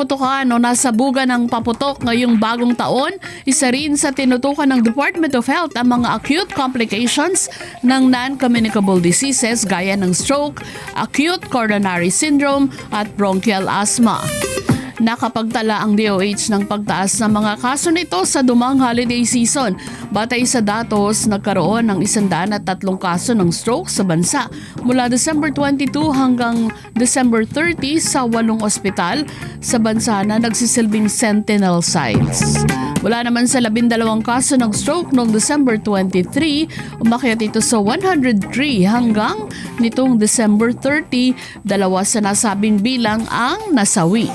kaputukan o nasabugan ng paputok ngayong bagong taon, isa rin sa tinutukan ng Department of Health ang mga acute complications ng non-communicable diseases gaya ng stroke, acute coronary syndrome at bronchial asthma. Nakapagtala ang DOH ng pagtaas ng mga kaso nito sa dumang holiday season. Batay sa datos, nagkaroon ng 103 kaso ng stroke sa bansa mula December 22 hanggang December 30 sa 8 ospital sa bansa na nagsisilbing sentinel sites. Mula naman sa 12 kaso ng stroke noong December 23, umakyat ito sa 103 hanggang nitong December 30, dalawa sa nasabing bilang ang nasawi.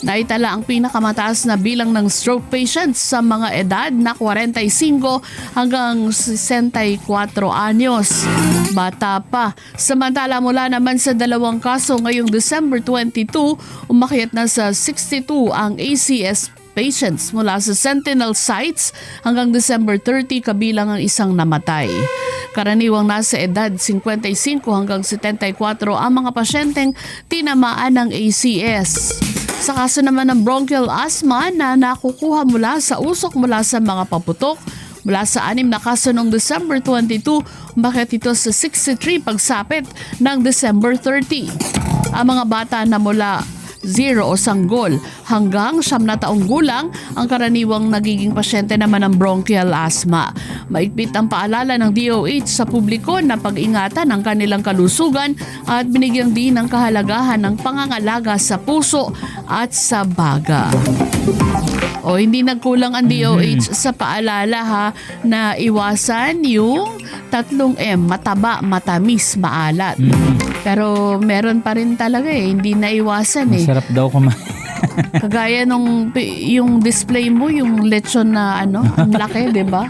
Naitala ang pinakamataas na bilang ng stroke patients sa mga edad na 45 hanggang 64 anyos. Bata pa. Samantala mula naman sa 2 kaso ngayong December 22, umakyat na sa 62 ang ACS patients mula sa sentinel sites hanggang December 30 kabilang ang isang namatay. Karaniwang nasa edad 55 hanggang 74 ang mga pasyenteng tinamaan ng ACS. Sa kaso naman ng bronchial asthma na nakukuha mula sa usok mula sa mga paputok, mula sa 6 na kaso noong December 22, umakyat ito sa 63 pagsapit ng December 30. Ang mga bata na mula 0 o sanggol hanggang 9 na taong gulang ang karaniwang nagiging pasyente naman ng bronchial asthma. Maigpit ang paalala ng DOH sa publiko na pag-ingatan ang kanilang kalusugan at binigyan din ng kahalagahan ng pangangalaga sa puso at sa baga. O hindi nagkulang ang DOH sa paalala ha na iwasan yung 3M, mataba, matamis, maalat. Pero meron pa rin talaga hindi naiwasan Masarap daw kumain. Kagaya nung yung display mo, yung lechon na ang laki, 'di ba?